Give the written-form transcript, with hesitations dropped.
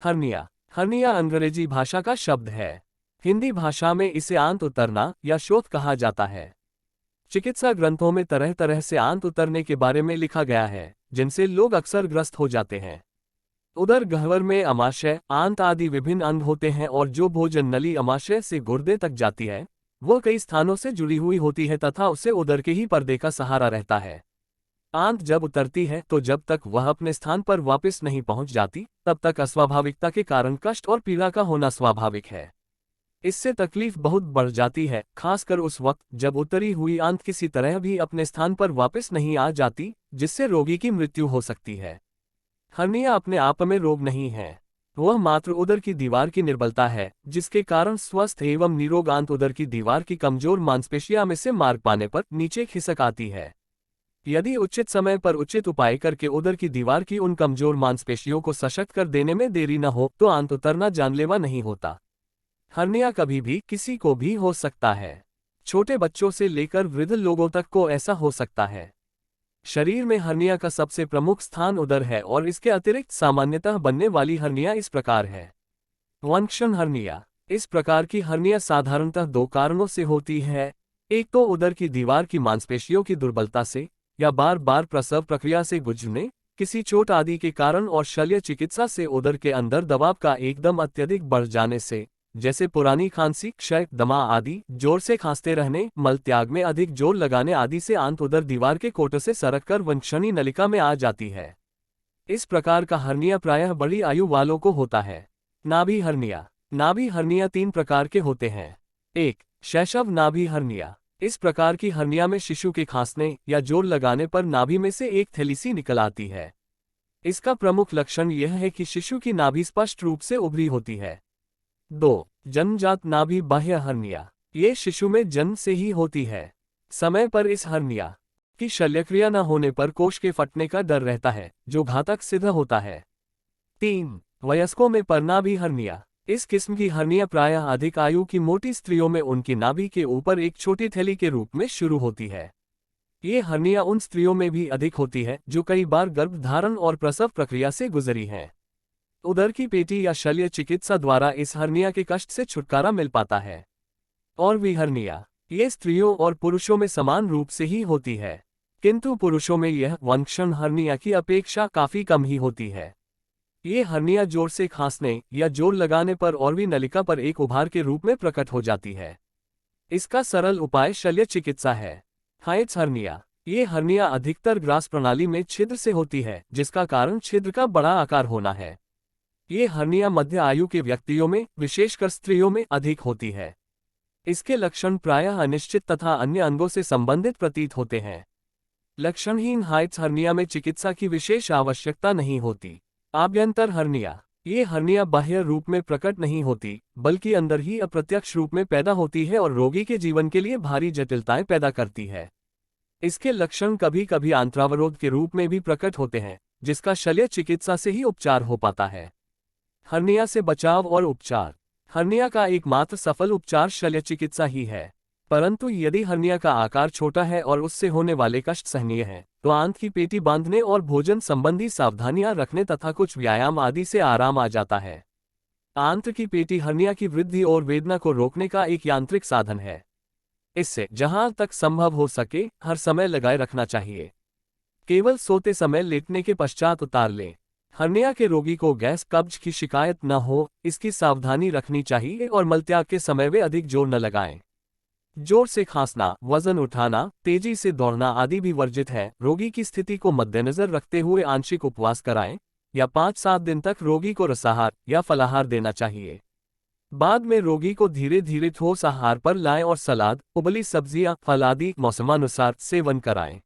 Hernia. Hernia अंग्रेजी भाषा का शब्द है। हिंदी भाषा में इसे आंत उतरना या शोथ कहा जाता है। चिकित्सा ग्रंथों में तरह तरह से आंत उतरने के बारे में लिखा गया है, जिनसे लोग अक्सर ग्रस्त हो जाते हैं। उदर गह्वर में अमाशय, आंत आदि विभिन्न अंग होते हैं और जो भोजन नली अमाशय से गुर्दे तक जाती है, वो कई स्थानों से जुड़ी हुई होती है तथा उसे उदर के ही पर्दे का सहारा रहता है। आंत जब उतरती है तो जब तक वह अपने स्थान पर वापस नहीं पहुंच जाती, तब तक अस्वाभाविकता के कारण कष्ट और पीड़ा का होना स्वाभाविक है। इससे तकलीफ बहुत बढ़ जाती है, खासकर उस वक्त जब उतरी हुई आंत किसी तरह भी अपने स्थान पर वापस नहीं आ जाती, जिससे रोगी की मृत्यु हो सकती है। हर्निया अपने आप में रोग नहीं है, वह मात्र उदर की दीवार की निर्बलता है, जिसके कारण स्वस्थ एवं निरोग आंत उदर की दीवार की कमजोर मांसपेशियों में से मार्ग पाने पर नीचे खिसक आती है। यदि उचित समय पर उचित उपाय करके उदर की दीवार की उन कमजोर मांसपेशियों को सशक्त कर देने में देरी न हो तो आंत उतरना जानलेवा नहीं होता। हर्निया कभी भी किसी को भी हो सकता है। छोटे बच्चों से लेकर वृद्ध लोगों तक को ऐसा हो सकता है। शरीर में हर्निया का सबसे प्रमुख स्थान उदर है और इसके अतिरिक्त सामान्यतः बनने वाली हर्निया इस प्रकार है। वंक्षण हर्निया। इस प्रकार की हर्निया साधारणतः दो कारणों से होती है। एक तो उदर की दीवार की मांसपेशियों की दुर्बलता से या बार बार प्रसव प्रक्रिया से गुजरने, किसी चोट आदि के कारण और शल्य चिकित्सा से उदर के अंदर दबाव का एकदम अत्यधिक बढ़ जाने से, जैसे पुरानी खांसी, क्षय, दमा आदि, जोर से खांसते रहने, मल त्याग में अधिक जोर लगाने आदि से आंत उदर दीवार के कोट से सरककर वंक्षणी नलिका में आ जाती है। इस प्रकार का हर्निया प्रायः बड़ी आयु वालों को होता है। नाभि हर्निया। नाभि हर्निया तीन प्रकार के होते हैं। 1. शैशव नाभि हर्निया। इस प्रकार की हर्निया में शिशु के खांसने या जोर लगाने पर नाभि में से एक थैली सी निकल आती है। इसका प्रमुख लक्षण यह है कि शिशु की नाभि स्पष्ट रूप से उभरी होती है। 2. जन्मजात नाभि बाह्य हर्निया। ये शिशु में जन्म से ही होती है। समय पर इस हर्निया की शल्यक्रिया न होने पर कोश के फटने का डर रहता है, जो घातक सिद्ध होता है। 3. वयस्कों में परनाभि हर्निया। इस किस्म की हर्निया प्रायः अधिक आयु की मोटी स्त्रियों में उनकी नाभि के ऊपर एक छोटी थैली के रूप में शुरू होती है। ये हर्निया उन स्त्रियों में भी अधिक होती है जो कई बार गर्भधारण और प्रसव प्रक्रिया से गुजरी हैं। उदर की पेटी या शल्य चिकित्सा द्वारा इस हर्निया के कष्ट से छुटकारा मिल पाता है। और भी हर्निया। ये स्त्रियों और पुरुषों में समान रूप से ही होती है, किंतु पुरुषों में यह वंक्षण हर्निया की अपेक्षा काफी कम ही होती है। ये हर्निया जोर से खांसने या जोर लगाने पर और भी नलिका पर एक उभार के रूप में प्रकट हो जाती है। इसका सरल उपाय शल्य चिकित्सा है। Heights hernia. ये हर्निया अधिकतर ग्रास प्रणाली में छिद्र से होती है, जिसका कारण छिद्र का बड़ा आकार होना है। ये हर्निया मध्य आयु के व्यक्तियों में, विशेषकर स्त्रियों में अधिक होती है। इसके लक्षण प्रायः अनिश्चित तथा अन्य अंगों से संबंधित प्रतीत होते हैं। लक्षणहीन हाइट्स हर्निया में चिकित्सा की विशेष आवश्यकता नहीं होती। आभ्यंतर हर्निया। ये हर्निया बाह्य रूप में प्रकट नहीं होती, बल्कि अंदर ही अप्रत्यक्ष रूप में पैदा होती है और रोगी के जीवन के लिए भारी जटिलताएं पैदा करती है। इसके लक्षण कभी कभी आंत्रावरोध के रूप में भी प्रकट होते हैं, जिसका शल्य चिकित्सा से ही उपचार हो पाता है। हर्निया से बचाव और उपचार। हर्निया का एकमात्र सफल उपचार शल्य चिकित्सा ही है, परंतु यदि हर्निया का आकार छोटा है और उससे होने वाले कष्ट सहनीय हैं, तो आंत की पेटी बांधने और भोजन संबंधी सावधानियां रखने तथा कुछ व्यायाम आदि से आराम आ जाता है। आंत की पेटी हर्निया की वृद्धि और वेदना को रोकने का एक यांत्रिक साधन है। इससे जहां तक संभव हो सके हर समय लगाए रखना चाहिए। केवल सोते समय लेटने के पश्चात उतार लें। हर्निया के रोगी को गैस कब्ज की शिकायत न हो, इसकी सावधानी रखनी चाहिए और मलत्याग के समय वे अधिक जोर न लगाएं। जोर से खांसना, वजन उठाना, तेजी से दौड़ना आदि भी वर्जित है। रोगी की स्थिति को मद्देनजर रखते हुए आंशिक उपवास कराएं या 5-7 दिन तक रोगी को रसाहार या फलाहार देना चाहिए। बाद में रोगी को धीरे धीरे ठोस आहार पर लाएं और सलाद, उबली सब्जियां, फल आदि मौसमानुसार सेवन कराएं।